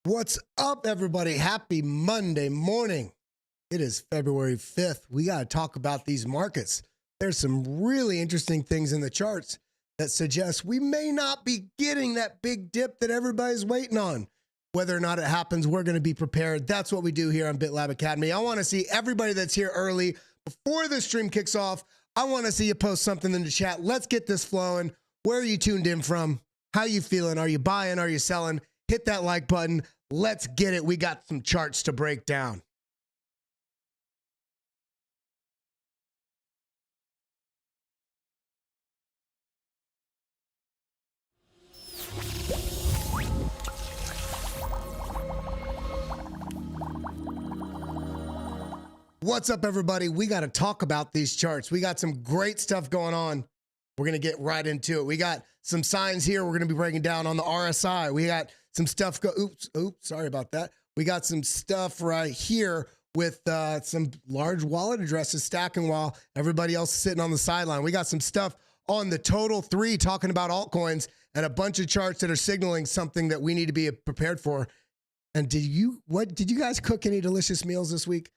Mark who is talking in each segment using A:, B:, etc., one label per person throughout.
A: What's up, everybody? Happy Monday morning. It is February 5th. We got to talk about these markets. There's some really interesting things in the charts that suggest we may not be getting that big dip that everybody's waiting on. Whether or not it happens, we're going to be prepared. That's what we do here on BitLab Academy. I want to see everybody that's here early before the stream kicks off. I want to see you post something in the chat. Let's get this flowing. Where are you tuned in from? How you feeling? Are you buying? Are you selling? Hit that like button. Let's get it. We got some charts to break down. What's up, everybody? We got to talk about these charts. We got some great stuff going on. We're going to get right into it. We got some signs here we're going to be breaking down on the RSI. We got some stuff oops, sorry about that. We got some stuff right here with some large wallet addresses stacking while everybody else is sitting on the sideline. We got some stuff on the TOTAL3 talking about altcoins and a bunch of charts that are signaling something that we need to be prepared for. And did you guys cook any delicious meals this week?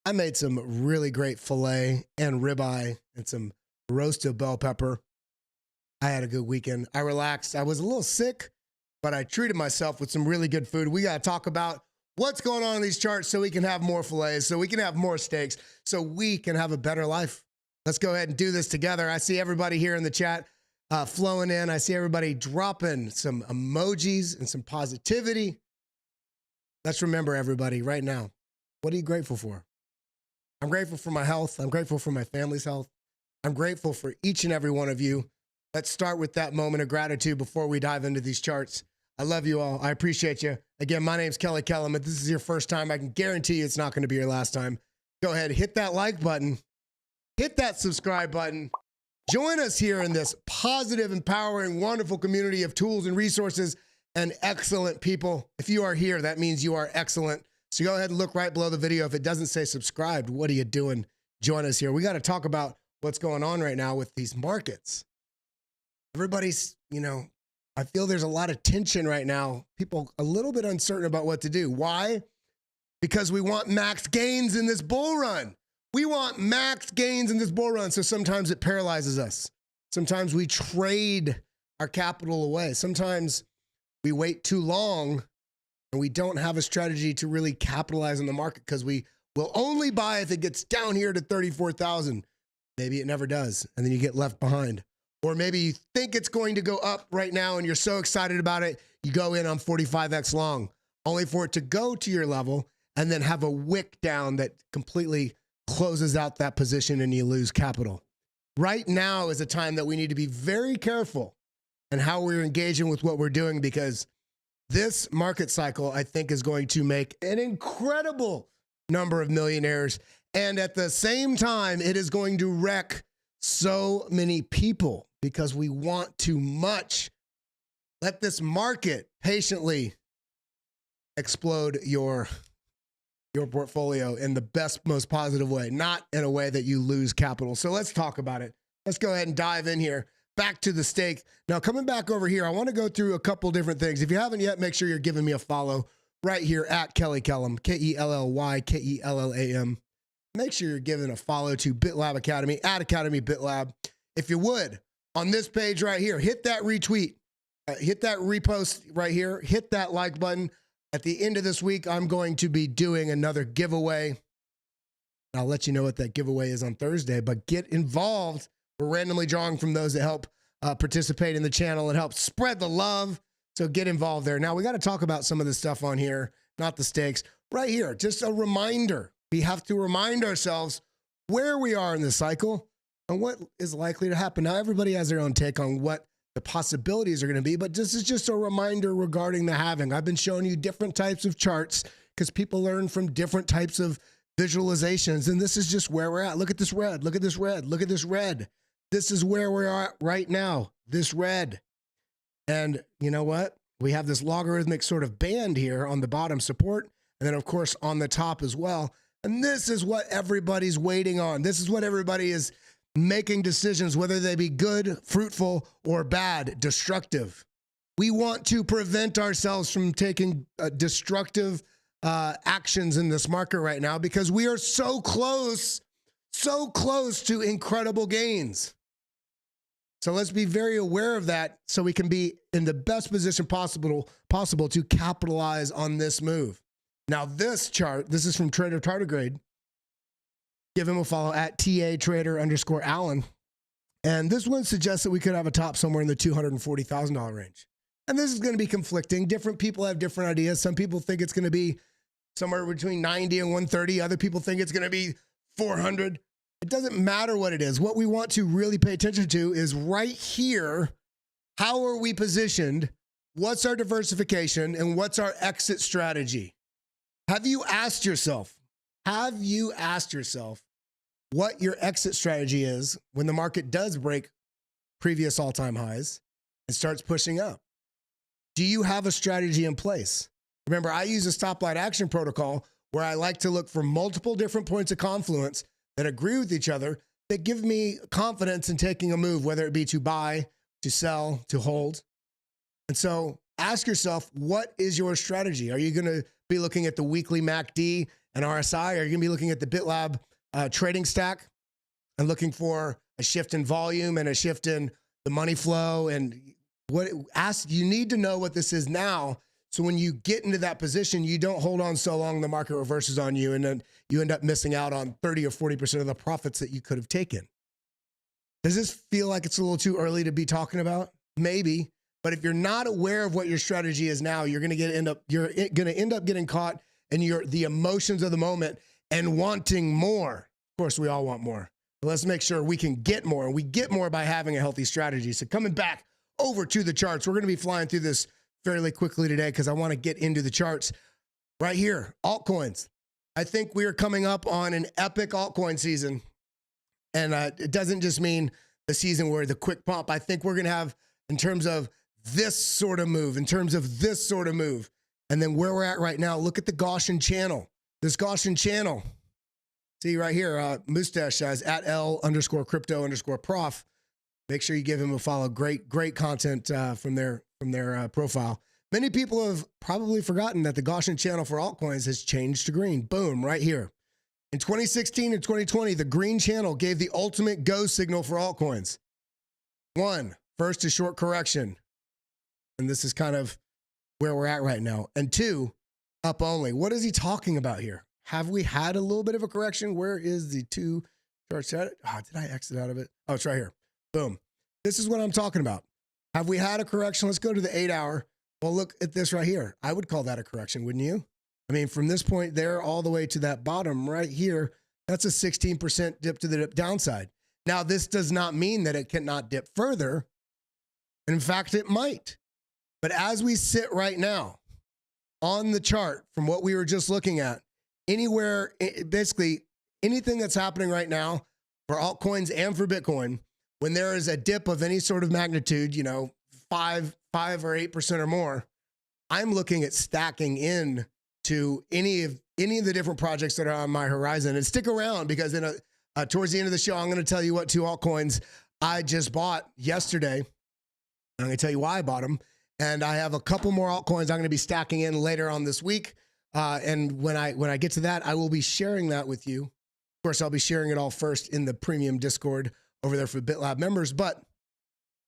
A: I made some really great filet and ribeye and some roasted bell pepper. I had a good weekend. I relaxed. I was a little sick, but I treated myself with some really good food. We got to talk about what's going on in these charts so we can have more fillets, so we can have more steaks, so we can have a better life. Let's go ahead and do this together. I see everybody here in the chat flowing in. I see everybody dropping some emojis and some positivity. Let's remember, everybody, right now, what are you grateful for? I'm grateful for my health. I'm grateful for my family's health. I'm grateful for each and every one of you. Let's start with that moment of gratitude before we dive into these charts. I love you all. I appreciate you. Again, my name's Kelly Kellum. If this is your first time, I can guarantee you it's not going to be your last time. Go ahead, hit that like button. Hit that subscribe button. Join us here in this positive, empowering, wonderful community of tools and resources and excellent people. If you are here, that means you are excellent. So go ahead and look right below the video. If it doesn't say subscribed, what are you doing? Join us here. We got to talk about what's going on right now with these markets. Everybody's, I feel there's a lot of tension right now. People a little bit uncertain about what to do. Why? Because we want max gains in this bull run. We want max gains in this bull run. So sometimes it paralyzes us. Sometimes we trade our capital away. Sometimes we wait too long and we don't have a strategy to really capitalize on the market because we will only buy if it gets down here to 34,000. Maybe it never does, and then you get left behind. Or maybe you think it's going to go up right now and you're so excited about it, you go in on 45x long, only for it to go to your level and then have a wick down that completely closes out that position and you lose capital. Right now is a time that we need to be very careful in how we're engaging with what we're doing, because this market cycle, I think, is going to make an incredible number of millionaires. And at the same time, it is going to wreck so many people because we want too much. Let this market patiently explode your portfolio in the best, most positive way, not in a way that you lose capital. So let's talk about it. Let's go ahead and dive in here. Back to the stake. Now, coming back over here, I want to go through a couple different things. If you haven't yet, make sure you're giving me a follow right here at Kelly Kellum, Kelly Kellam. Make sure you're giving a follow to BitLab Academy, at Academy BitLab. If you would, on this page right here, hit that retweet, hit that repost right here, hit that like button. At the end of this week, I'm going to be doing another giveaway. I'll let you know what that giveaway is on Thursday, but get involved. We're randomly drawing from those that help participate in the channel and help spread the love. So get involved there. Now, we got to talk about some of the stuff on here, not the stakes. Right here, just a reminder. We have to remind ourselves where we are in the cycle and what is likely to happen. Now, everybody has their own take on what the possibilities are going to be, but this is just a reminder regarding the halving. I've been showing you different types of charts because people learn from different types of visualizations, and this is just where we're at. Look at this red. Look at this red. Look at this red. This is where we are at right now, this red. And you know what? We have this logarithmic sort of band here on the bottom support, and then, of course, on the top as well. And this is what everybody's waiting on. This is what everybody is making decisions, whether they be good, fruitful, or bad, destructive. We want to prevent ourselves from taking destructive actions in this market right now because we are so close to incredible gains. So let's be very aware of that so we can be in the best position possible to capitalize on this move. Now this chart, this is from Trader Tardigrade. Give him a follow at TA_Trader_Allen. And this one suggests that we could have a top somewhere in the $240,000 range. And this is going to be conflicting. Different people have different ideas. Some people think it's going to be somewhere between 90 and 130. Other people think it's going to be 400. It doesn't matter what it is. What we want to really pay attention to is right here. How are we positioned? What's our diversification? And what's our exit strategy? Have you asked yourself what your exit strategy is when the market does break previous all-time highs and starts pushing up? Do you have a strategy in place? Remember, I use a stoplight action protocol where I like to look for multiple different points of confluence that agree with each other that give me confidence in taking a move, whether it be to buy, to sell, to hold. And so ask yourself, what is your strategy? Are you going to be looking at the weekly MACD and RSI? Are you going to be looking at the BitLab trading stack and looking for a shift in volume and a shift in the money flow? And you need to know what this is now. So when you get into that position, you don't hold on so long the market reverses on you and then you end up missing out on 30 or 40% of the profits that you could have taken. Does this feel like it's a little too early to be talking about? Maybe. But if you're not aware of what your strategy is now, you're going to end up getting caught in the emotions of the moment and wanting more. Of course, we all want more. But let's make sure we can get more. And we get more by having a healthy strategy. So coming back over to the charts, we're going to be flying through this fairly quickly today because I want to get into the charts right here. Altcoins. I think we are coming up on an epic altcoin season. And it doesn't just mean the season where the quick pump. I think we're going to have, in terms of this sort of move, and then where we're at right now, look at the Gaussian channel. This Gaussian channel. See right here, Mustache says at L_crypto_prof. Make sure you give him a follow. Great content from their profile. Many people have probably forgotten that the Gaussian channel for altcoins has changed to green. Boom, right here. In 2016 and 2020, the green channel gave the ultimate go signal for altcoins. 1, first a short correction. And this is kind of where we're at right now. And 2, up only. What is he talking about here? Have we had a little bit of a correction? Where is the 2 charts at it? Oh, did I exit out of it? Oh, it's right here. Boom. This is what I'm talking about. Have we had a correction? Let's go to the 8-hour. Well, look at this right here. I would call that a correction, wouldn't you? I mean, from this point there all the way to that bottom right here, that's a 16% dip to the downside. Now, this does not mean that it cannot dip further. In fact, it might. But as we sit right now on the chart from what we were just looking at, anywhere, basically anything that's happening right now for altcoins and for Bitcoin, when there is a dip of any sort of magnitude, 5 or 8% or more, I'm looking at stacking in to any of the different projects that are on my horizon. And stick around because towards the end of the show, I'm going to tell you what 2 altcoins I just bought yesterday. I'm going to tell you why I bought them. And I have a couple more altcoins I'm going to be stacking in later on this week. And when I get to that, I will be sharing that with you. Of course, I'll be sharing it all first in the premium Discord over there for BitLab members. But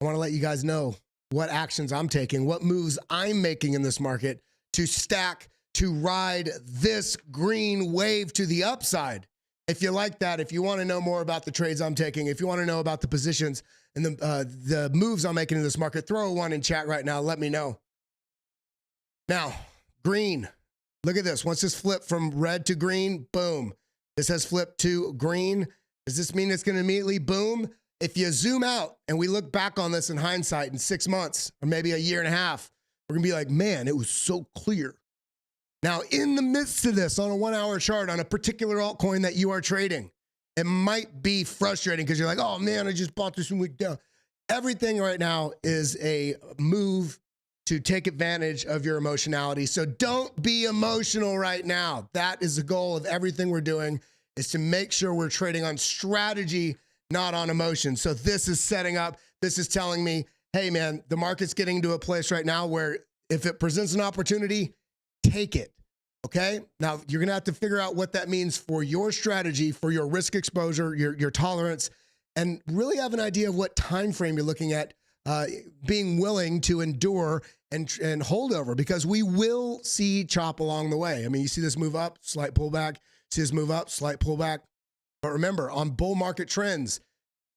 A: I want to let you guys know what actions I'm taking, what moves I'm making in this market to stack, to ride this green wave to the upside. If you like that, if you want to know more about the trades I'm taking, if you want to know about the positions and the moves I'm making in this market, throw a 1 in chat right now. Let me know. Now, green. Look at this. Once this flipped from red to green, boom. This has flipped to green. Does this mean it's going to immediately boom? If you zoom out and we look back on this in hindsight in 6 months or maybe a year and a half, we're going to be like, man, it was so clear. Now, in the midst of this, on a 1-hour chart, on a particular altcoin that you are trading, it might be frustrating because you're like, oh man, I just bought this and went down. Everything right now is a move to take advantage of your emotionality. So don't be emotional right now. That is the goal of everything we're doing, is to make sure we're trading on strategy, not on emotion. So this is setting up, this is telling me, hey man, the market's getting to a place right now where if it presents an opportunity, take it. Okay. Now you're going to have to figure out what that means for your strategy, for your risk exposure, your tolerance, and really have an idea of what time frame you're looking at, being willing to endure and hold over, because we will see chop along the way. I mean, you see this move up, slight pullback, see this move up, slight pullback. But remember, on bull market trends,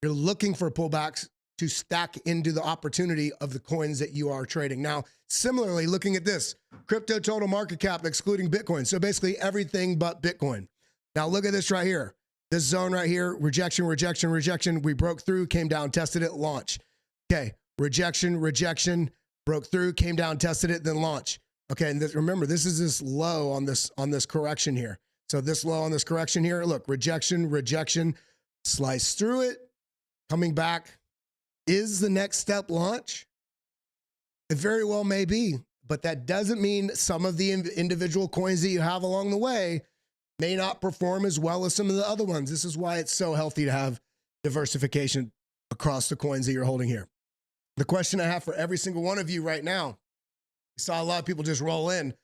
A: you're looking for pullbacks to stack into the opportunity of the coins that you are trading. Now, similarly, looking at this, crypto total market cap excluding Bitcoin. So basically everything but Bitcoin. Now look at this right here. This zone right here, rejection, rejection, rejection. We broke through, came down, tested it, launch. Okay, rejection, rejection, broke through, came down, tested it, then launch. Okay, and remember, this is this low on this correction here. So this low on this correction here, look, rejection, rejection, slice through it, coming back. Is the next step launch? It very well may be, but that doesn't mean some of the individual coins that you have along the way may not perform as well as some of the other ones. This is why it's so healthy to have diversification across the coins that you're holding here. The question I have for every single one of you right now, I saw a lot of people just roll in.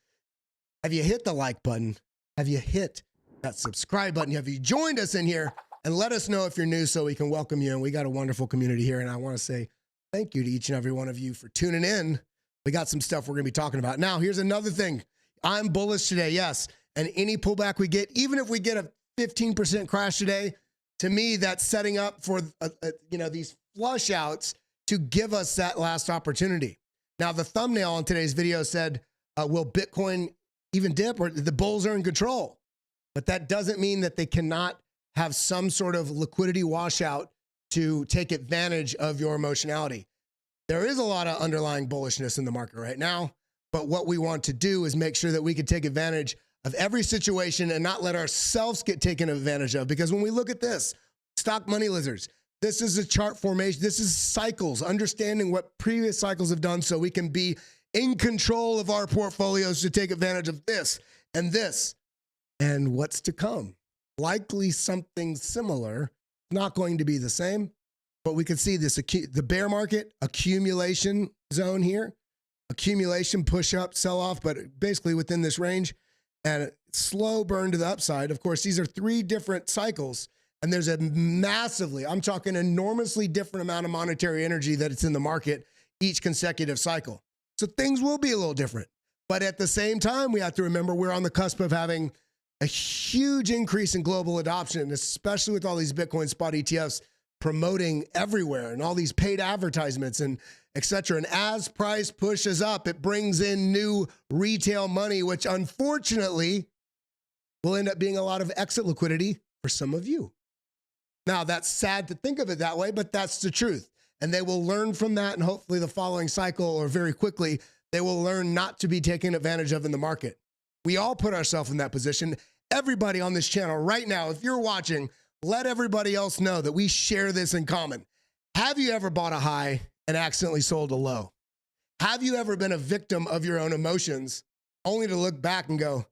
A: Have you hit the like button? Have you hit that subscribe button? Have you joined us in here? And let us know if you're new so we can welcome you. And we got a wonderful community here. And I want to say thank you to each and every one of you for tuning in. We got some stuff we're going to be talking about. Now, here's another thing. I'm bullish today, yes. And any pullback we get, even if we get a 15% crash today, to me, that's setting up for these flush outs to give us that last opportunity. Now, the thumbnail on today's video said, will Bitcoin even dip, or the bulls are in control? But that doesn't mean that they cannot have some sort of liquidity washout to take advantage of your emotionality. There is a lot of underlying bullishness in the market right now, but what we want to do is make sure that we can take advantage of every situation and not let ourselves get taken advantage of. Because when we look at this, stock money lizards, this is a chart formation. This is cycles, understanding what previous cycles have done so we can be in control of our portfolios to take advantage of this and what's to come. Likely something similar, not going to be the same, but we can see this, the bear market accumulation zone here, accumulation, push up, sell off, but basically within this range, and a slow burn to the upside. Of course, these are three different cycles, and there's a massively, I'm talking enormously different amount of monetary energy that it's in the market each consecutive cycle. So things will be a little different, but at the same time, we have to remember we're on the cusp of having a huge increase in global adoption, especially with all these Bitcoin spot ETFs promoting everywhere and all these paid advertisements and et cetera. And as price pushes up, it brings in new retail money, which unfortunately will end up being a lot of exit liquidity for some of you. Now, that's sad to think of it that way, but that's the truth. And they will learn from that, and hopefully the following cycle, or very quickly, they will learn not to be taken advantage of in the market. We all put ourselves in that position. Everybody on this channel right now, if you're watching, let everybody else know that we share this in common. Have you ever bought a high and accidentally sold a low? Have you ever been a victim of your own emotions only to look back and go,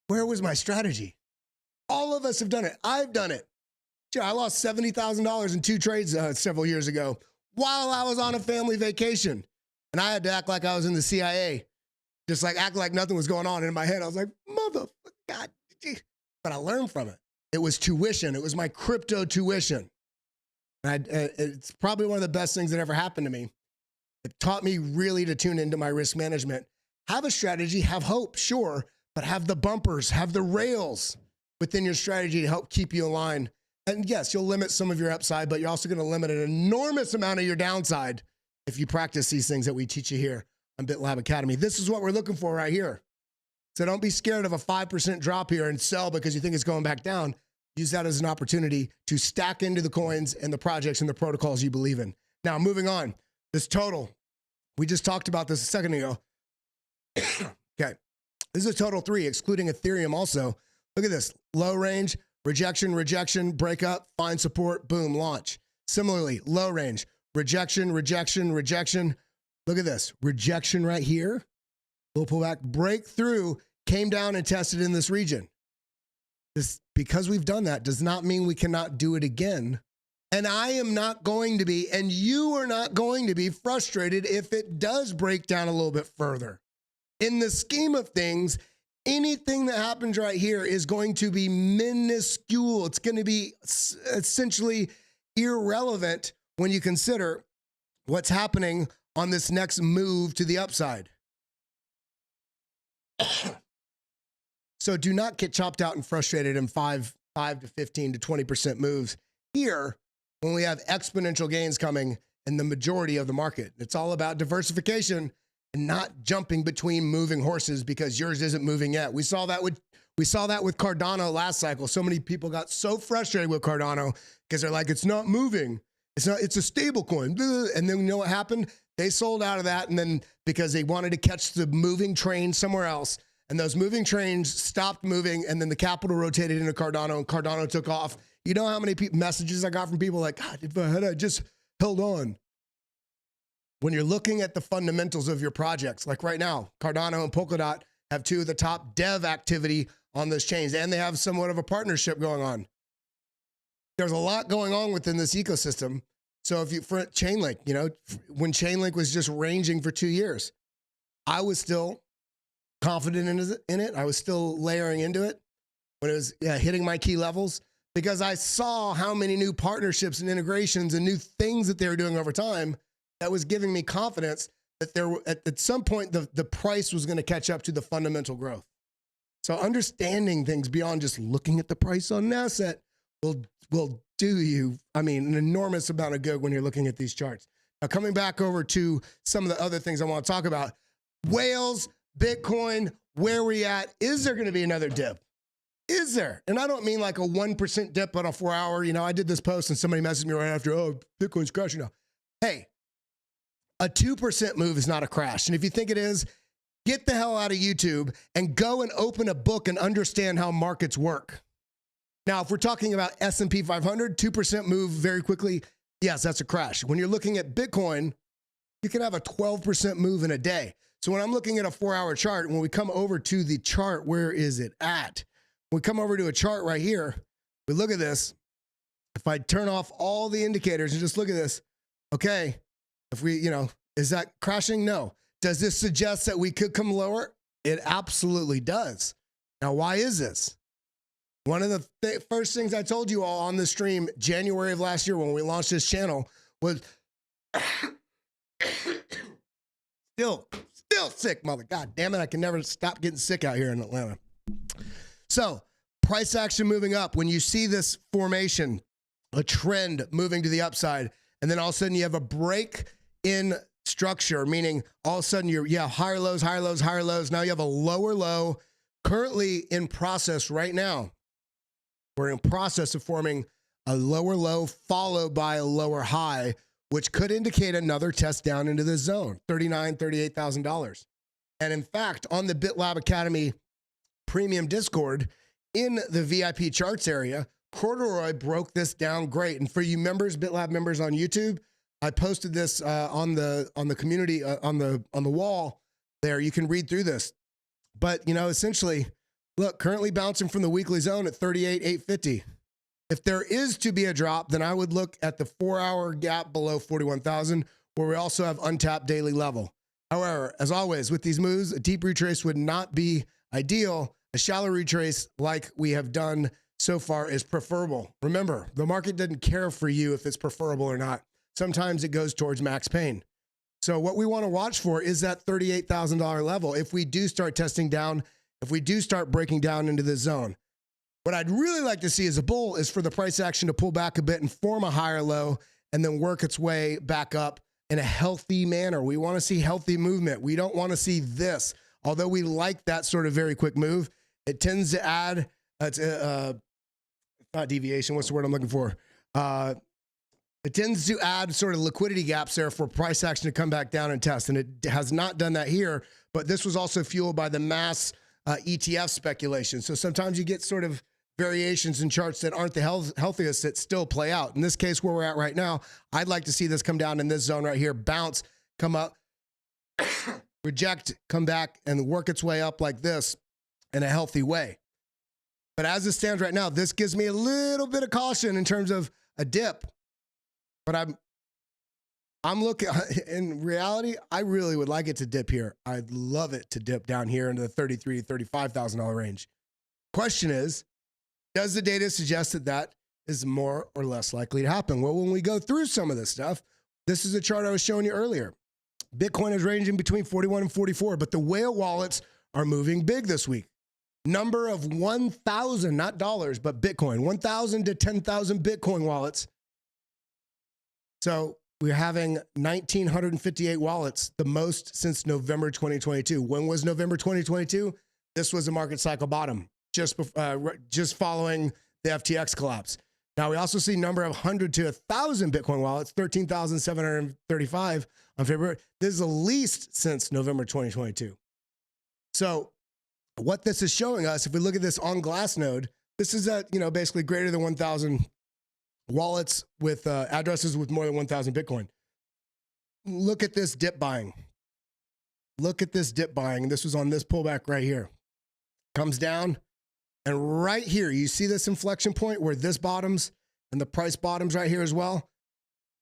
A: where was my strategy? All of us have done it. I've done it. I lost $70,000 in 2 trades several years ago while I was on a family vacation. And I had to act like I was in the CIA. Just like act like nothing was going on. And in my head, I was like, motherfucker, God. But I learned from it. It was tuition. It was my crypto tuition. And it's probably one of the best things that ever happened to me. It taught me really to tune into my risk management. Have a strategy, have hope, sure, but have the bumpers, have the rails within your strategy to help keep you aligned. And yes, you'll limit some of your upside, but you're also going to limit an enormous amount of your downside if you practice these things that we teach you here on BitLab Academy. This is what we're looking for right here. So don't be scared of a 5% drop here and sell because you think it's going back down. Use that as an opportunity to stack into the coins and the projects and the protocols you believe in. Now, moving on, this total, we just talked about this a second ago. Okay, this is a total 3, excluding Ethereum also. Look at this, low range, rejection, rejection, break up, find support, boom, launch. Similarly, low range, rejection, rejection, rejection. Look at this, rejection right here, little pullback, breakthrough, came down and tested in this region. This, because we've done that, does not mean we cannot do it again And I am not going to be, and you are not going to be frustrated if it does break down a little bit further. In the scheme of things, anything that happens right here is going to be minuscule. It's going to be essentially irrelevant when you consider what's happening on this next move to the upside. So do not get chopped out and frustrated in 5 to 15 to 20% moves here when we have exponential gains coming in the majority of the market. It's all about diversification and not jumping between moving horses because yours isn't moving yet. We saw that with Cardano last cycle. So many people got so frustrated with Cardano because they're like, it's not moving. It's a stable coin. And then you know what happened? They sold out of that, and then because they wanted to catch the moving train somewhere else, and those moving trains stopped moving, and then the capital rotated into Cardano, and Cardano took off. You know how many messages I got from people like, God, if I just held on. When you're looking at the fundamentals of your projects, like right now, Cardano and Polkadot have two of the top dev activity on those chains, and they have somewhat of a partnership going on. There's a lot going on within this ecosystem. So if you, for Chainlink, you know, when Chainlink was just ranging for 2 years, I was still confident in it. I was still layering into it when it was hitting my key levels because I saw how many new partnerships and integrations and new things that they were doing over time that was giving me confidence that there at some point the price was going to catch up to the fundamental growth. So understanding things beyond just looking at the price on an asset will do you, I mean, an enormous amount of good when you're looking at these charts. Now, coming back over to some of the other things I want to talk about, whales, Bitcoin, where we at? Is there going to be another dip? Is there? And I don't mean like a 1% dip on a 4 hour. You know, I did this post and somebody messaged me right after, oh, Bitcoin's crashing now. Hey, a 2% move is not a crash. And if you think it is, get the hell out of YouTube and go and open a book and understand how markets work. Now, if we're talking about S&P 500, 2% move very quickly, yes, that's a crash. When you're looking at Bitcoin, you can have a 12% move in a day. So when I'm looking at a 4 hour chart, when we come over to the chart, where is it at? When we come over to a chart right here, we look at this. If I turn off all the indicators and just look at this, okay, if we, you know, is that crashing? No. Does this suggest that we could come lower? It absolutely does. Now, why is this? One of the first things I told you all on the stream, January of last year when we launched this channel, was still sick, mother. God damn it, I can never stop getting sick out here in Atlanta. So, price action moving up. When you see this formation, a trend moving to the upside, and then all of a sudden you have a break in structure, meaning all of a sudden you're, higher lows, higher lows, higher lows. Now you have a lower low currently in process right now. We're in process of forming a lower low followed by a lower high, which could indicate another test down into this zone, $39,000, $38,000. And in fact, on the BitLab Academy Premium Discord, in the VIP charts area, Corduroy broke this down great. And for you members, BitLab members on YouTube, I posted this on the community on the wall there. You can read through this. But you know, essentially, look, currently bouncing from the weekly zone at 38,850. If there is to be a drop, then I would look at the 4 hour gap below 41,000, where we also have untapped daily level. However, as always, with these moves, a deep retrace would not be ideal. A shallow retrace like we have done so far is preferable. Remember, the market doesn't care for you if it's preferable or not. Sometimes it goes towards max pain. So what we want to watch for is that $38,000 level. If we do start testing down, if we do start breaking down into this zone, what I'd really like to see as a bull is for the price action to pull back a bit and form a higher low and then work its way back up in a healthy manner. We want to see healthy movement. We don't want to see this. Although we like that sort of very quick move, it tends to add, not deviation, what's the word I'm looking for? It tends to add sort of liquidity gaps there for price action to come back down and test. And it has not done that here, but this was also fueled by the mass ETF speculation. So sometimes you get sort of variations in charts that aren't the healthiest that still play out. In this case, where we're at right now, I'd like to see this come down in this zone right here, bounce, come up, reject, come back, and work its way up like this in a healthy way. But as it stands right now, this gives me a little bit of caution in terms of a dip. but I'm looking, in reality, I really would like it to dip here. I'd love it to dip down here into the $33,000 to $35,000 range. Question is, does the data suggest that that is more or less likely to happen? Well, when we go through some of this stuff, this is a chart I was showing you earlier. Bitcoin is ranging between 41 and 44, but the whale wallets are moving big this week. Number of 1,000, not dollars, but Bitcoin, 1,000 to 10,000 Bitcoin wallets. So we're having 1,958 wallets, the most since November 2022. When was November 2022? This was a market cycle bottom, just following the FTX collapse. Now we also see number of 100 to 1,000 Bitcoin wallets, 13,735 on February. This is the least since November 2022. So what this is showing us, if we look at this on Glassnode, this is at, basically greater than 1,000 wallets with addresses with more than 1,000 Bitcoin. Look at this dip buying. Look at this dip buying. This was on this pullback right here. Comes down, and right here, you see this inflection point where this bottoms and the price bottoms right here as well.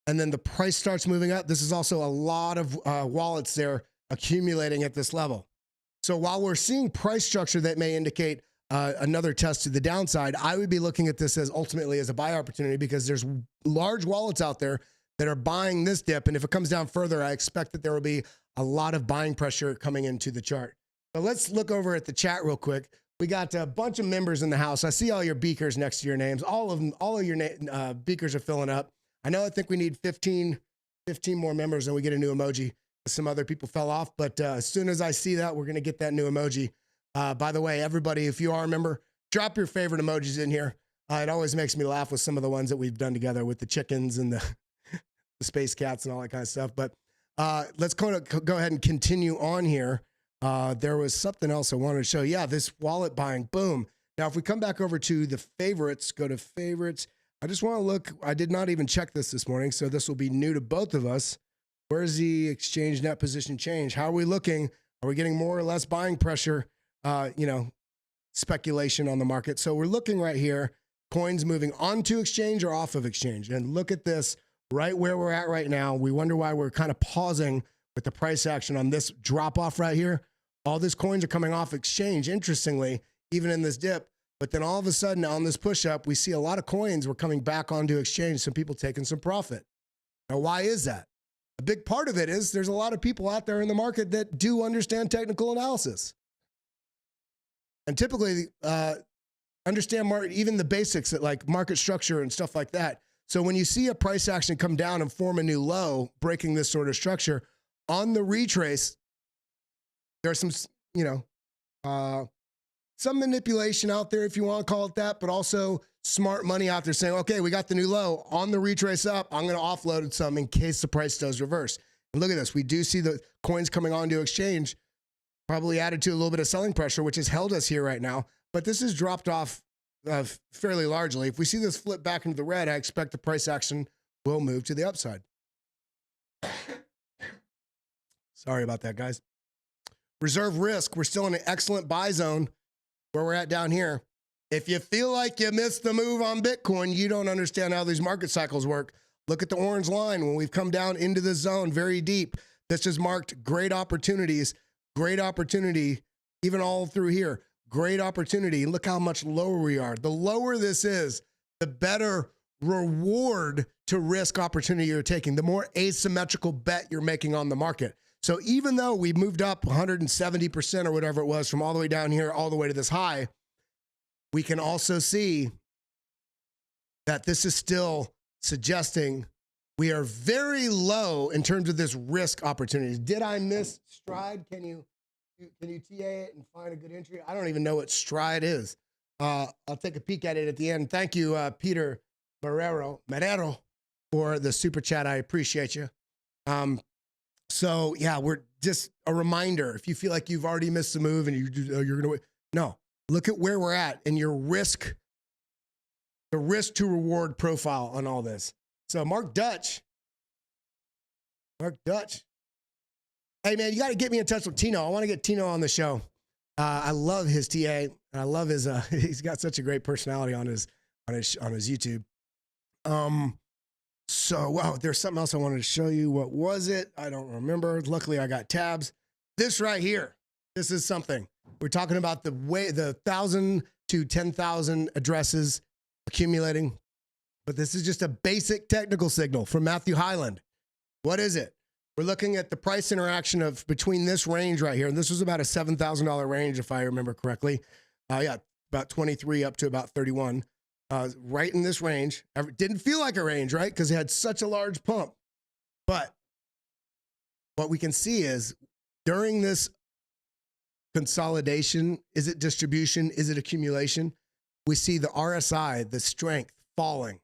A: And then the price starts moving up. This is also a lot of wallets there accumulating at this level. So while we're seeing price structure that may indicate another test to the downside, I would be looking at this as ultimately as a buy opportunity because there's large wallets out there that are buying this dip. And if it comes down further, I expect that there will be a lot of buying pressure coming into the chart. So let's look over at the chat real quick. We got a bunch of members in the house. I see all your beakers next to your names. All of your beakers are filling up. I think we need 15 more members and we get a new emoji. Some other people fell off, but as soon as I see that, we're going to get that new emoji. By the way, everybody, if you are a member, drop your favorite emojis in here. It always makes me laugh with some of the ones that we've done together with the chickens and the space cats and all that kind of stuff. But let's go ahead and continue on here. There was something else I wanted to show. Yeah, this wallet buying, boom. Now, if we come back over to the favorites, go to favorites. I just want to look. I did not even check this morning, so this will be new to both of us. Where's the exchange net position change? How are we looking? Are we getting more or less buying pressure? Speculation on the market. So we're looking right here, coins moving onto exchange or off of exchange. And look at this right where we're at right now. We wonder why we're kind of pausing with the price action on this drop off right here. All these coins are coming off exchange, interestingly, even in this dip. But then all of a sudden on this push up, we see a lot of coins were coming back onto exchange, some people taking some profit. Now, why is that? A big part of it is there's a lot of people out there in the market that do understand technical analysis. And typically understand even the basics like market structure and stuff like that. So when you see a price action come down and form a new low, breaking this sort of structure, on the retrace, there's some, some manipulation out there, if you want to call it that, but also smart money out there saying, okay, we got the new low on the retrace up. I'm going to offload some in case the price does reverse. And look at this. We do see the coins coming onto exchange, probably added to a little bit of selling pressure, which has held us here right now. But this has dropped off fairly largely. If we see this flip back into the red, I expect the price action will move to the upside. Sorry about that, guys. Reserve risk. We're still in an excellent buy zone where we're at down here. If you feel like you missed the move on Bitcoin, you don't understand how these market cycles work. Look at the orange line. When we've come down into the zone very deep, this has marked great opportunities, great opportunity, even all through here. Great opportunity. Look how much lower we are. The lower this is, the better reward to risk opportunity you're taking, the more asymmetrical bet you're making on the market. So even though we moved up 170% or whatever it was from all the way down here all the way to this high, we can also see that this is still suggesting we are very low in terms of this risk opportunity. Did I miss STRD? Can you TA it and find a good entry? I don't even know what STRD is. I'll take a peek at it at the end. Thank you, Peter Marrero, for the super chat. I appreciate you. So yeah, we're just a reminder. If you feel like you've already missed the move and you're going to wait, no, look at where we're at and your risk, the risk to reward profile on all this. So Mark Dutch. Hey man, you got to get me in touch with Tino. I want to get Tino on the show. I love his TA. And I love his, he's got such a great personality on his YouTube. So, wow, there's something else I wanted to show you. What was it? I don't remember. Luckily, I got tabs. This right here, this is something. We're talking about the 1,000 to 10,000 addresses accumulating. But this is just a basic technical signal from Matthew Hyland. What is it? We're looking at the price interaction of between this range right here. And this was about a $7,000 range, if I remember correctly. Yeah, about 23 up to about 31. Right in this range. Didn't feel like a range, right? Because it had such a large pump. But what we can see is during this consolidation, is it distribution? Is it accumulation? We see the RSI, the strength, falling.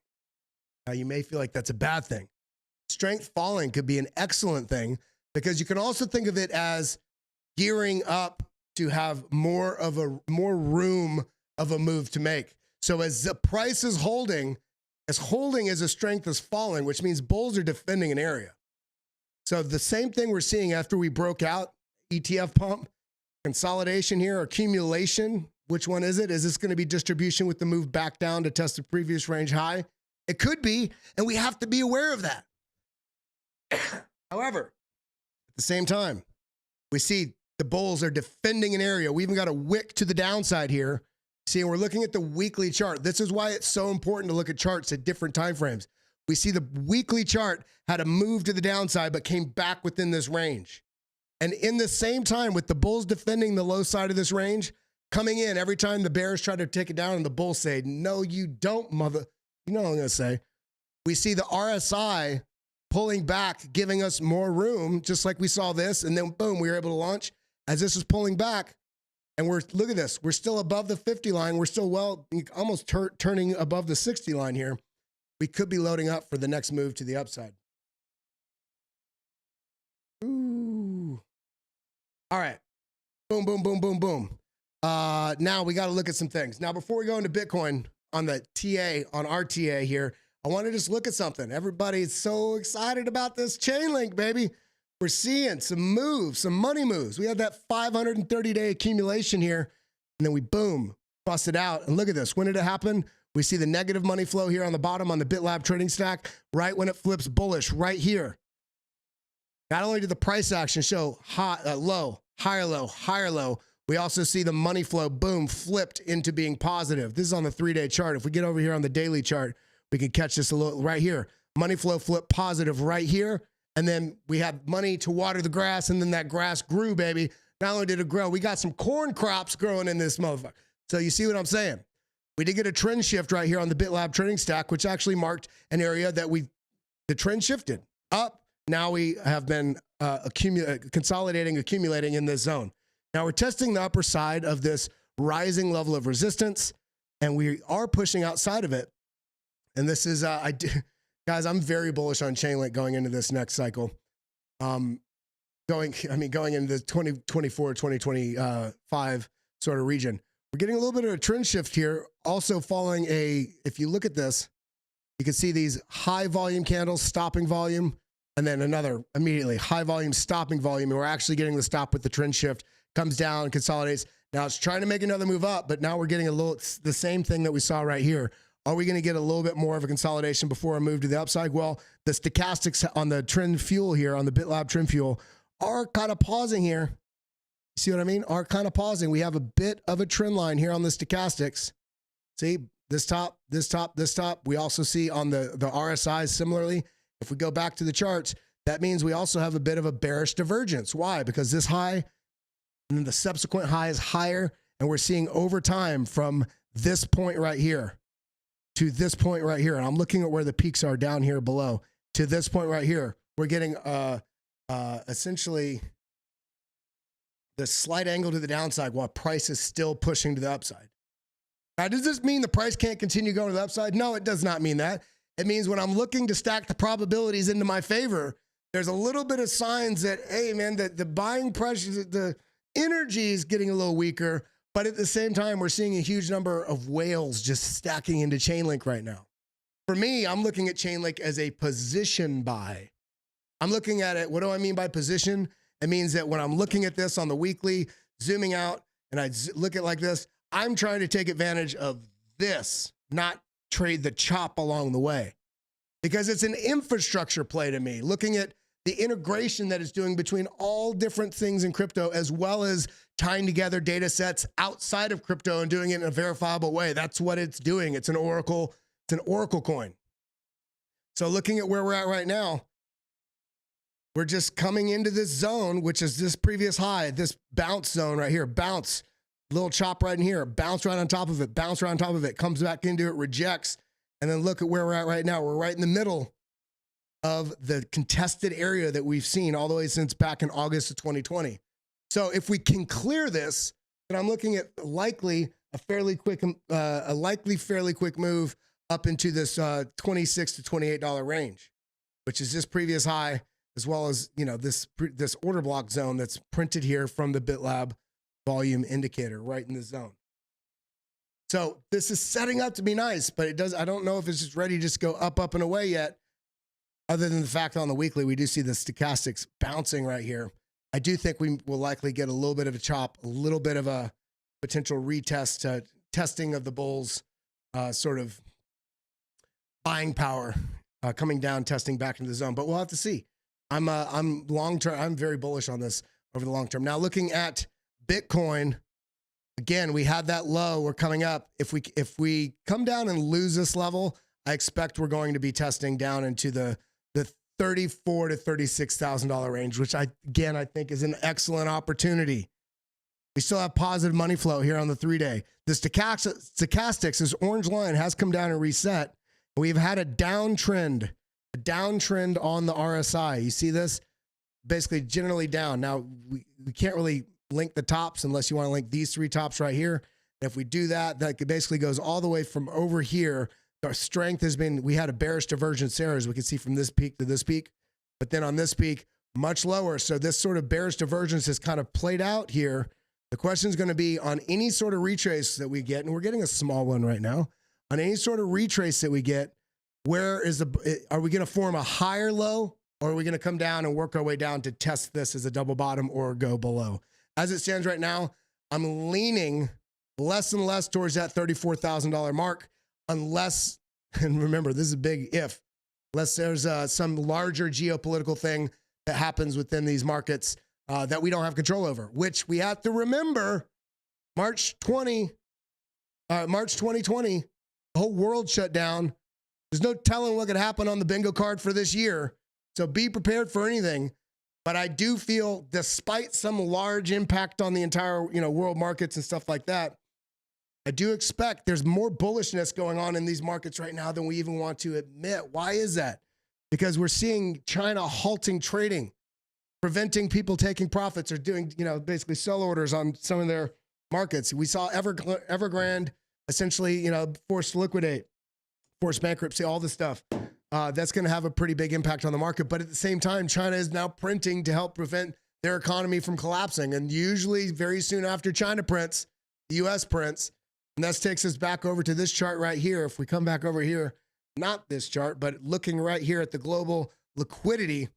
A: Now, you may feel like that's a bad thing. Strength falling could be an excellent thing because you can also think of it as gearing up to have more room of a move to make. So as the price is holding as the strength is falling, which means bulls are defending an area. So the same thing we're seeing after we broke out, ETF pump, consolidation here, accumulation. Which one is it? Is this going to be distribution with the move back down to test the previous range high? It could be, and we have to be aware of that. However, at the same time, we see the bulls are defending an area. We even got a wick to the downside here. See, and we're looking at the weekly chart. This is why it's so important to look at charts at different time frames. We see the weekly chart had a move to the downside, but came back within this range. And in the same time, with the bulls defending the low side of this range, coming in every time the bears try to take it down and the bulls say, no, you don't, mother. You know what I'm going to say. We see the RSI pulling back, giving us more room, just like we saw this. And then boom, we were able to launch as this is pulling back. And look at this. We're still above the 50 line. We're still almost turning above the 60 line here. We could be loading up for the next move to the upside. Ooh. All right. Boom, boom, boom, boom, boom. Now we got to look at some things. Now, before we go into Bitcoin on the TA, on our TA here, I want to just look at something. Everybody's so excited about this Chainlink, baby. We're seeing some moves, some money moves. We had that 530-day accumulation here, and then we, boom, busted out. And look at this. When did it happen? We see the negative money flow here on the bottom on the BitLab trading stack, right when it flips bullish, right here. Not only did the price action show low, higher low, higher low, we also see the money flow, boom, flipped into being positive. This is on the 3-day chart. If we get over here on the daily chart, we can catch this a little right here. Money flow flipped positive right here. And then we had money to water the grass, and then that grass grew, baby. Not only did it grow, we got some corn crops growing in this motherfucker. So you see what I'm saying? We did get a trend shift right here on the BitLab trading stack, which actually marked an area that the trend shifted up. Now we have been consolidating, accumulating in this zone. Now we're testing the upper side of this rising level of resistance, and we are pushing outside of it. And this is, guys, I'm very bullish on Chainlink going into this next cycle. Going into the 2024, 2025 sort of region. We're getting a little bit of a trend shift here. Also following if you look at this, you can see these high volume candles, stopping volume, and then another immediately high volume, stopping volume. And we're actually getting the stop with the trend shift, comes down, consolidates. Now it's trying to make another move up, but now we're getting the same thing that we saw right here. Are we going to get a little bit more of a consolidation before a move to the upside? Well, the stochastics on the trend fuel here, on the BitLab trend fuel, are kind of pausing here. See what I mean? Are kind of pausing. We have a bit of a trend line here on the stochastics. See, this top, this top, this top. We also see on the RSIs similarly. If we go back to the charts, that means we also have a bit of a bearish divergence. Why? Because this high and then the subsequent high is higher, and we're seeing over time from this point right here to this point right here. And I'm looking at where the peaks are down here below to this point right here. We're getting essentially the slight angle to the downside while price is still pushing to the upside. Now, does this mean the price can't continue going to the upside? No, it does not mean that. It means when I'm looking to stack the probabilities into my favor, there's a little bit of signs that, hey, man, the buying pressure, the energy is getting a little weaker. But at the same time, we're seeing a huge number of whales just stacking into Chainlink right now. For me, I'm looking at Chainlink as a position buy. I'm looking at it. What do I mean by position? It means that when I'm looking at this on the weekly, zooming out, and I look at it like this, I'm trying to take advantage of this, not trade the chop along the way. because it's an infrastructure play to me, looking at the integration that it's doing between all different things in crypto, as well as tying together data sets outside of crypto and doing it in a verifiable way. That's what it's doing. It's an Oracle coin. So looking at where we're at right now, we're just coming into this zone, which is this previous high, this bounce zone right here. Bounce, little chop right in here, bounce right on top of it, bounce right on top of it, comes back into it, rejects, and then look at where we're at right now. We're right in the middle of the contested area that we've seen all the way since back in August of 2020. So if we can clear this, then I'm looking at likely a fairly quick move up into this $26 to $28 range, which is this previous high, as well as, you know, this order block zone that's printed here from the BitLab volume indicator right in the zone. So this is setting up to be nice, but I don't know if it's just ready to just go up and away yet. Other than the fact on the weekly, we do see the stochastics bouncing right here. I do think we will likely get a little bit of a chop, a little bit of a potential retest, testing of the bulls, sort of buying power coming down, testing back into the zone. But we'll have to see. I'm long term. I'm very bullish on this over the long term. Now looking at Bitcoin, again, we had that low. We're coming up. If we come down and lose this level, I expect we're going to be testing down into the $34,000 to $36,000 range, which I think is an excellent opportunity. We still have positive money flow here on the 3-day. The stochastics, this orange line has come down and reset. We've had a downtrend on the RSI. You see this? Basically generally down. Now, we can't really link the tops unless you want to link these three tops right here. And if we do that, that basically goes all the way from over here. Our strength has been, we had a bearish divergence there, as we can see from this peak to this peak. But then on this peak, much lower. So this sort of bearish divergence has kind of played out here. The question is going to be on any sort of retrace that we get, and we're getting a small one right now, on any sort of retrace that we get, are we going to form a higher low, or are we going to come down and work our way down to test this as a double bottom or go below? As it stands right now, I'm leaning less and less towards that $34,000 mark, unless, and remember, this is a big if, unless there's some larger geopolitical thing that happens within these markets that we don't have control over, which we have to remember. March 2020, the whole world shut down. There's no telling what could happen on the bingo card for this year. So be prepared for anything. But I do feel, despite some large impact on the entire, world markets and stuff like that, I do expect there's more bullishness going on in these markets right now than we even want to admit. Why is that? Because we're seeing China halting trading, preventing people taking profits or doing, basically sell orders on some of their markets. We saw Evergrande essentially, forced to liquidate, forced bankruptcy, all this stuff. That's going to have a pretty big impact on the market. But at the same time, China is now printing to help prevent their economy from collapsing. And usually very soon after China prints, the US prints. And that takes us back over to this chart right here. If we come back over here, not this chart, but looking right here at the global liquidity,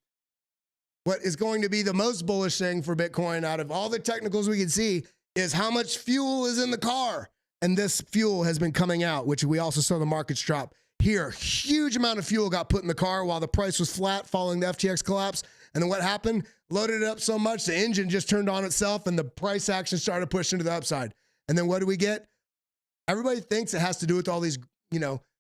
A: what is going to be the most bullish thing for Bitcoin out of all the technicals we can see is how much fuel is in the car. And this fuel has been coming out, which we also saw the markets drop. Here, huge amount of fuel got put in the car while the price was flat following the FTX collapse. And then what happened? Loaded it up so much, the engine just turned on itself and the price action started pushing to the upside. And then what do we get? Everybody thinks it has to do with all these,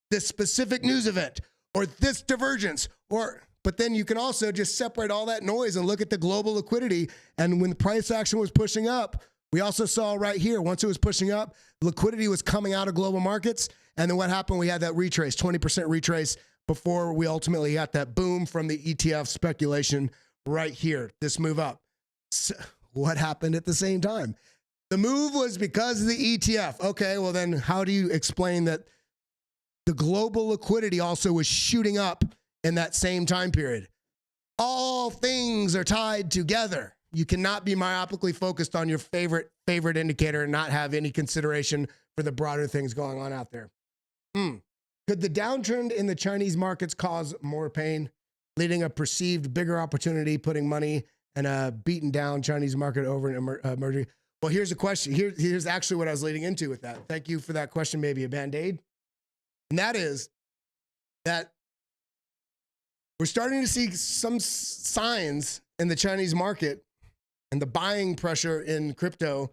A: this specific news event or this divergence, but then you can also just separate all that noise and look at the global liquidity. And when the price action was pushing up, we also saw right here, once it was pushing up, liquidity was coming out of global markets. And then what happened? We had that retrace, 20% retrace before we ultimately got that boom from the ETF speculation right here, this move up. So what happened at the same time? The move was because of the ETF. Okay, well then how do you explain that the global liquidity also was shooting up in that same time period? All things are tied together. You cannot be myopically focused on your favorite indicator and not have any consideration for the broader things going on out there. Could the downtrend in the Chinese markets cause more pain, leading a perceived bigger opportunity, putting money and a beaten down Chinese market over an emerging? Well, here's a question. Here's actually what I was leading into with that. Thank you for that question, maybe a Band-Aid. And that is that we're starting to see some signs in the Chinese market and the buying pressure in crypto.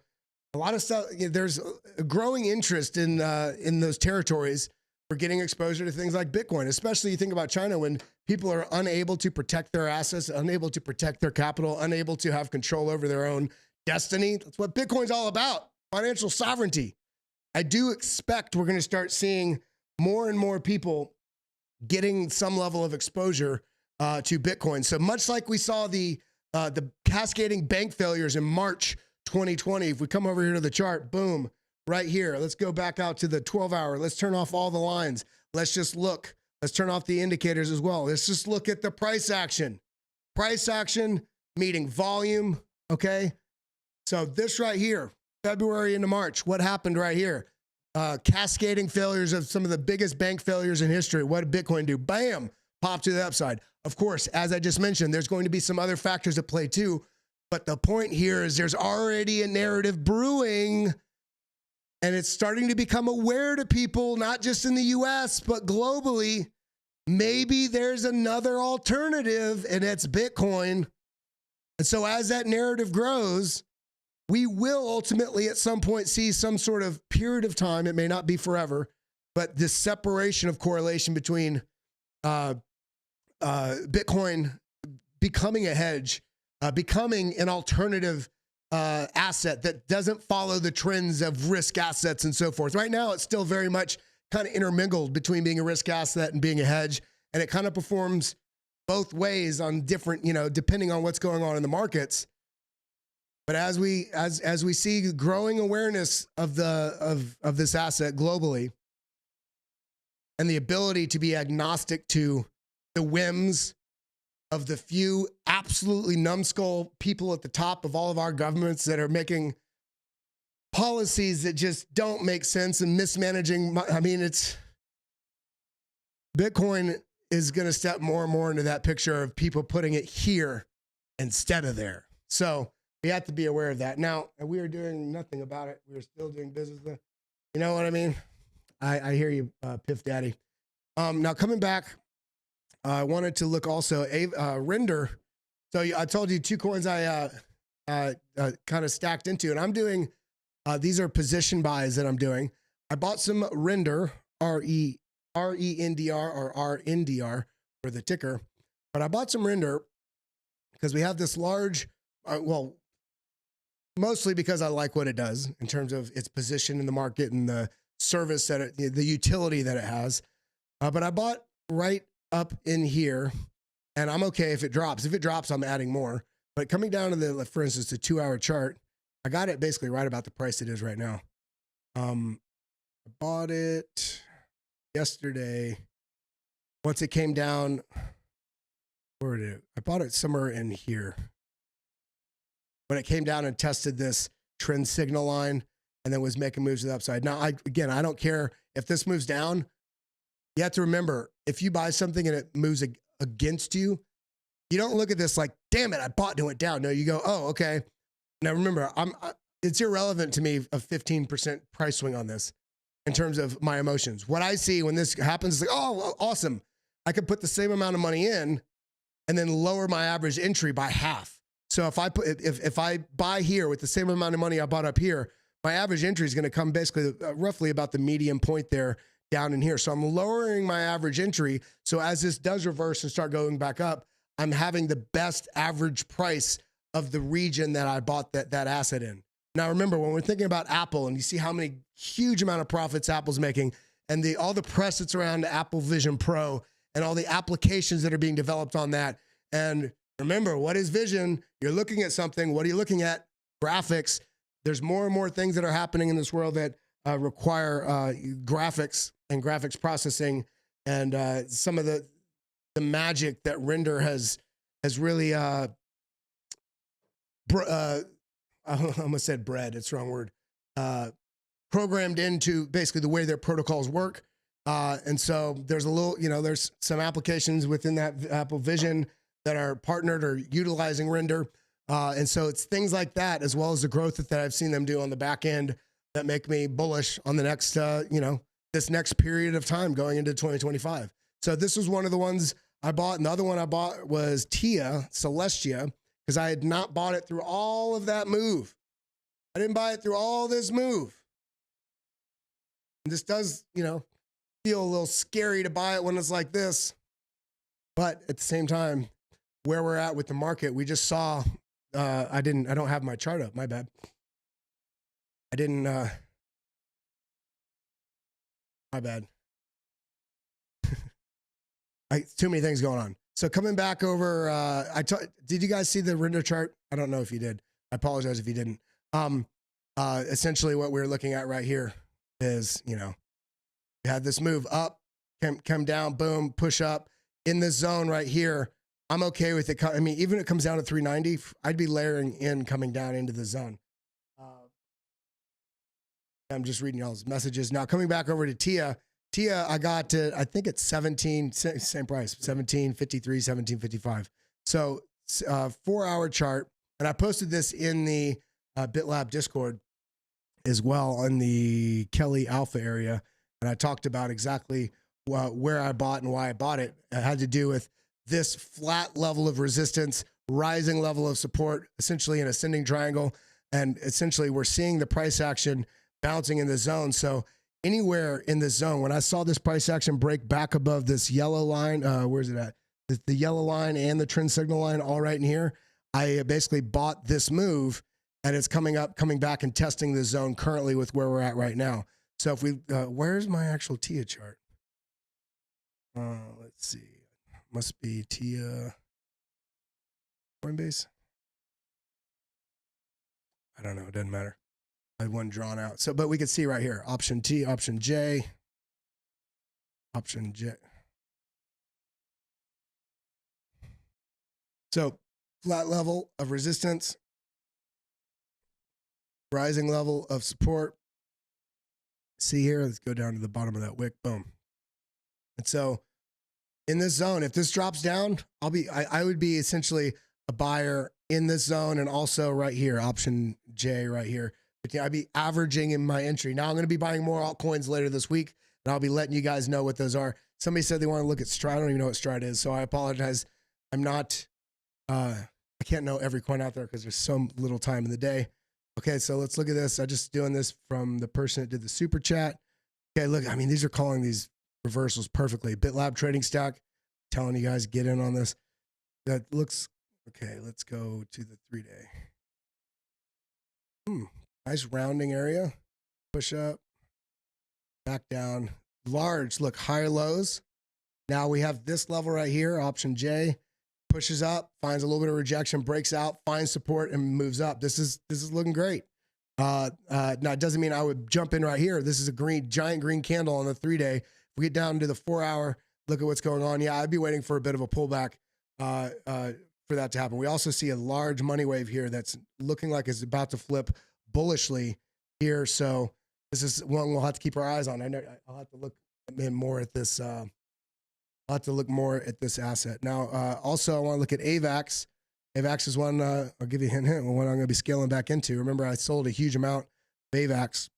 A: A lot of stuff, there's a growing interest in those territories for getting exposure to things like Bitcoin, especially you think about China when people are unable to protect their assets, unable to protect their capital, unable to have control over their own destiny. That's what Bitcoin's all about, financial sovereignty. I do expect we're going to start seeing more and more people getting some level of exposure to Bitcoin. So much like we saw the cascading bank failures in March 2020, if we come over here to the chart, boom, right here. Let's go back out to the 12-hour. Let's turn off all the lines. Let's just look. Let's turn off the indicators as well. Let's just look at the price action. Price action meeting volume, okay? So this right here, February into March, what happened right here? Cascading failures of some of the biggest bank failures in history. What did Bitcoin do? Bam, pop to the upside. Of course, as I just mentioned, there's going to be some other factors at play too. But the point here is there's already a narrative brewing, and it's starting to become aware to people, not just in the US, but globally. Maybe there's another alternative, and it's Bitcoin. And so as that narrative grows, we will ultimately at some point see some sort of period of time. It may not be forever, but this separation of correlation between Bitcoin becoming a hedge, becoming an alternative asset that doesn't follow the trends of risk assets and so forth. Right now, it's still very much kind of intermingled between being a risk asset and being a hedge, and it kind of performs both ways on different, depending on what's going on in the markets. But as we see growing awareness of this asset globally, and the ability to be agnostic to the whims of the few absolutely numbskull people at the top of all of our governments that are making policies that just don't make sense and mismanaging. I mean, Bitcoin is going to step more and more into that picture of people putting it here instead of there. So we have to be aware of that. Now, we are doing nothing about it. We're still doing business. You know what I mean? I hear you, Piff Daddy. Now, coming back, I wanted to look also Render. So I told you two coins I kind of stacked into, and I'm doing, these are position buys that I'm doing. I bought some Render, RENDR or RNDR for the ticker, but I bought some Render because we have this large, well, mostly because I like what it does in terms of its position in the market and the service that the utility that it has. But I bought right up in here, and I'm okay if it drops. If it drops, I'm adding more. But coming down to for instance, the 2-hour chart, I got it basically right about the price it is right now. I bought it yesterday. Once it came down, where did it? I bought it somewhere in here. When it came down and tested this trend signal line and then was making moves to the upside. Now, I don't care if this moves down. You have to remember, if you buy something and it moves against you, you don't look at this like, damn it, I bought and it went down. No, you go, oh, okay. Now remember, it's irrelevant to me a 15% price swing on this in terms of my emotions. What I see when this happens is like, oh, awesome. I could put the same amount of money in and then lower my average entry by half. So if I buy here with the same amount of money I bought up here, my average entry is going to come basically roughly about the medium point there down in here. So I'm lowering my average entry. So as this does reverse and start going back up, I'm having the best average price of the region that I bought that asset in. Now, remember, when we're thinking about Apple and you see how many huge amount of profits Apple's making and all the press that's around the Apple Vision Pro and all the applications that are being developed on that. And remember, what is vision? You're looking at something. What are you looking at? Graphics. There's more and more things that are happening in this world that require graphics and graphics processing, and some of the magic that Render has really I almost said bred. It's the wrong word. Programmed into basically the way their protocols work. And so there's a little, there's some applications within that Apple Vision that are partnered or utilizing Render. And so it's things like that, as well as the growth that I've seen them do on the back end, that make me bullish on the next, this next period of time going into 2025. So this was one of the ones I bought, and the other one I bought was TIA, Celestia, because I had not bought it through all of that move. I didn't buy it through all this move. And this does, you know, feel a little scary to buy it when it's like this. But at the same time, where we're at with the market, we just saw, I don't have my chart up, my bad. I didn't, my bad. Too many things going on. So coming back over, did you guys see the render chart? I don't know if you did. I apologize if you didn't. Essentially what we're looking at right here is, you know, we had this move up, come down, boom, push up in this zone right here. I'm okay with it. I mean, even if it comes down to 390, I'd be layering in coming down into the zone. I'm just reading y'all's messages. Now coming back over to TIA, I got to, I think it's 17, same price, 1753, 1755. So 4-hour chart. And I posted this in the BitLab Discord as well on the Kelly Alpha area. And I talked about exactly where I bought and why I bought it. It had to do with this flat level of resistance, rising level of support, essentially an ascending triangle. And essentially we're seeing the price action bouncing in the zone. So anywhere in the zone, when I saw this price action break back above this yellow line, where's it at? The yellow line and the trend signal line all right in here, I basically bought this move, and it's coming back and testing the zone currently with where we're at right now. So if we, where's my actual TIA chart? Let's see. Must be TIA Coinbase. I don't know. It doesn't matter. I had one drawn out. So, but we can see right here, option T, option J, option J. So flat level of resistance, rising level of support. See here, let's go down to the bottom of that wick, boom. And so in this zone, if this drops down, I would be essentially a buyer in this zone, and also right here, option J right here. I'd be averaging in my entry. Now I'm going to be buying more altcoins later this week, and I'll be letting you guys know what those are. Somebody said they want to look at STRD. I don't even know what STRD is, so I apologize. I'm not, I can't know every coin out there because there's so little time in the day. Okay, so let's look at this. I'm just doing this from the person that did the super chat. Okay, look, I mean, these are calling these reversals perfectly. BitLab trading stack, telling you guys get in on this. That looks, okay, let's go to the 3-day. Nice rounding area, push up, back down, large, look, higher lows. Now we have this level right here, option J, pushes up, finds a little bit of rejection, breaks out, finds support, and moves up. This is looking great. Now it doesn't mean I would jump in right here. This is a giant green candle on the 3-day. If we get down to the 4-hour, look at what's going on. Yeah, I'd be waiting for a bit of a pullback for that to happen. We also see a large money wave here that's looking like it's about to flip bullishly here. So this is one we'll have to keep our eyes on. I'll have to look more at this. I'll have to look more at this asset. Now, also I want to look at AVAX. AVAX is one, I'll give you a hint, one I'm going to be scaling back into. Remember, I sold a huge amount of AVAX.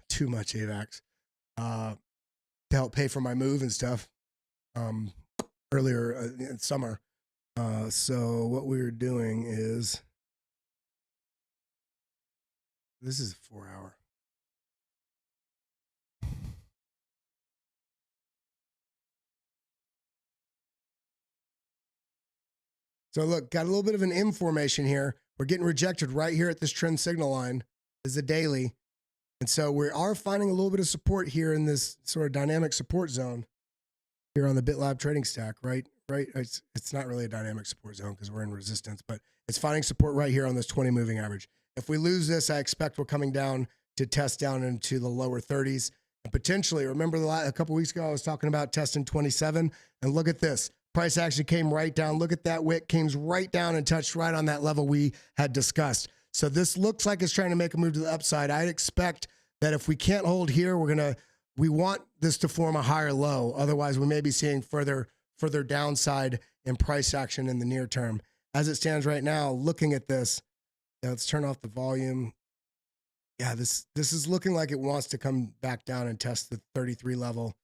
A: Too much AVAX. To help pay for my move and stuff earlier in summer. So what we were doing is, this is a 4-hour. So look, got a little bit of an M formation here. We're getting rejected right here at this trend signal line. This is a daily. And so we are finding a little bit of support here in this sort of dynamic support zone here on the BitLab trading stack, right? It's not really a dynamic support zone because we're in resistance, but it's finding support right here on this 20 moving average. If we lose this, I expect we're coming down to test down into the lower 30s. And potentially, remember a couple weeks ago, I was talking about testing 27, and look at this. Price action came right down. Look at that wick, came right down and touched right on that level we had discussed. So this looks like it's trying to make a move to the upside. I'd expect that if we can't hold here, we want this to form a higher low. Otherwise, we may be seeing further downside in price action in the near term. As it stands right now, looking at this, let's turn off the volume. Yeah, this is looking like it wants to come back down and test the 33 level.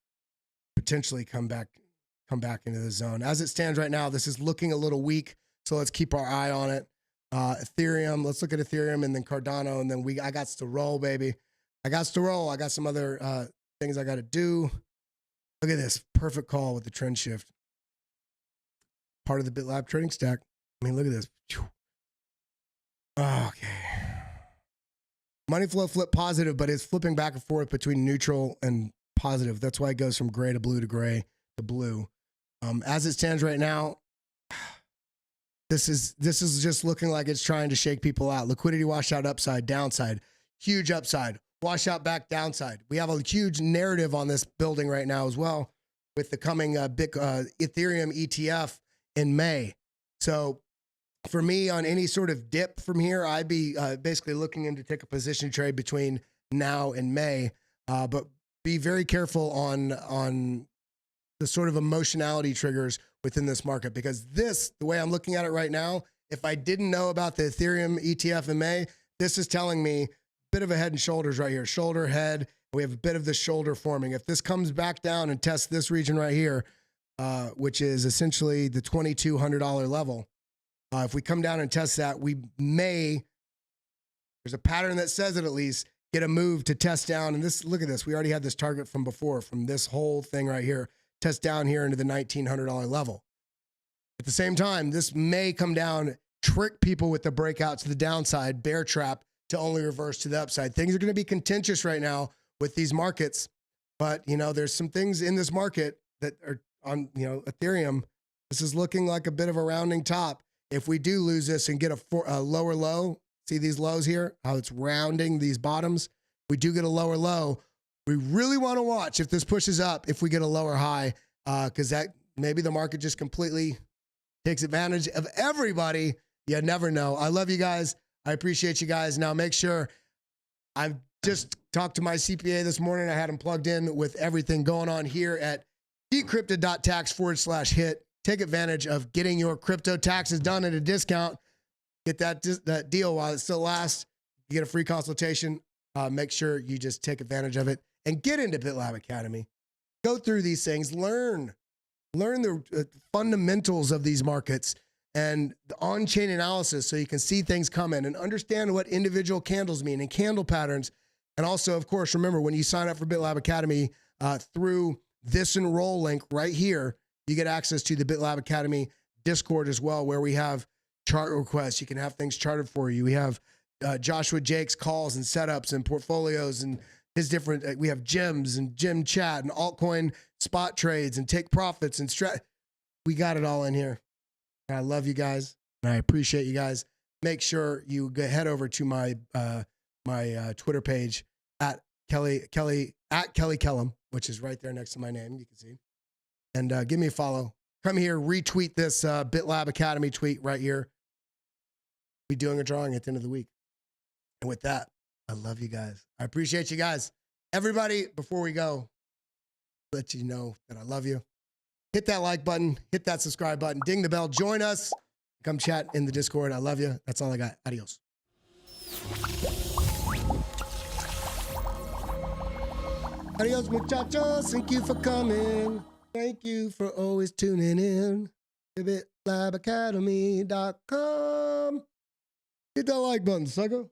A: potentially come back into the zone. As it stands right now, this is looking a little weak, so let's keep our eye on it. Ethereum, let's look at Ethereum and then Cardano, and then I got to roll, baby. I got to roll. I got some other things I got to do. Look at this perfect call with the trend shift. Part of the BitLab trading stack. I mean, look at this. Okay. Money flow flip positive, but it's flipping back and forth between neutral and positive. That's why it goes from gray to blue to gray to blue. As it stands right now, this is just looking like it's trying to shake people out. Liquidity washout upside, downside, huge upside, washout back downside. We have a huge narrative on this building right now as well with the coming Ethereum ETF in May. So for me, on any sort of dip from here, I'd be basically looking in to take a position trade between now and May, but be very careful on the sort of emotionality triggers within this market, because the way I'm looking at it right now, if I didn't know about the Ethereum ETF in May, this is telling me a bit of a head and shoulders right here, shoulder, head. We have a bit of the shoulder forming. If this comes back down and tests this region right here, which is essentially the $2,200 level, if we come down and test that, we may, there's a pattern that says it at least, get a move to test down. And this, look at this. We already had this target from before, from this whole thing right here, test down here into the $1,900 level. At the same time, this may come down, trick people with the breakout to the downside, bear trap to only reverse to the upside. Things are going to be contentious right now with these markets. But, you know, there's some things in this market that are on, you know, Ethereum. This is looking like a bit of a rounding top. If we do lose this and get a lower low, see these lows here, how it's rounding these bottoms? We do get a lower low. We really want to watch if this pushes up, if we get a lower high, because that maybe the market just completely takes advantage of everybody. You never know. I love you guys. I appreciate you guys. Now make sure, I've just talked to my CPA this morning. I had him plugged in with everything going on here at Decrypted.tax/hit. Take advantage of getting your crypto taxes done at a discount. Get that deal while it still lasts. You get a free consultation. Make sure you just take advantage of it and get into BitLab Academy. Go through these things. Learn the fundamentals of these markets and the on-chain analysis so you can see things coming and understand what individual candles mean and candle patterns. And also, of course, remember, when you sign up for BitLab Academy through this enroll link right here, you get access to the BitLab Academy Discord as well, where we have chart requests. You can have things charted for you. We have Joshua Jake's calls and setups and portfolios and his different, we have gems and gem chat and altcoin spot trades and take profits and we got it all in here. And I love you guys and I appreciate you guys. Make sure you head over to my Twitter page at Kelly Kellum, which is right there next to my name. You can see. And give me a follow. Come here, retweet this BitLab Academy tweet right here. Be doing a drawing at the end of the week. And with that, I love you guys. I appreciate you guys. Everybody, before we go, let you know that I love you. Hit that like button, hit that subscribe button, ding the bell, join us. Come chat in the Discord. I love you. That's all I got. Adios. Adios, muchachos. Thank you for coming. Thank you for always tuning in to BitLabAcademy.com. Hit that like button, sucker.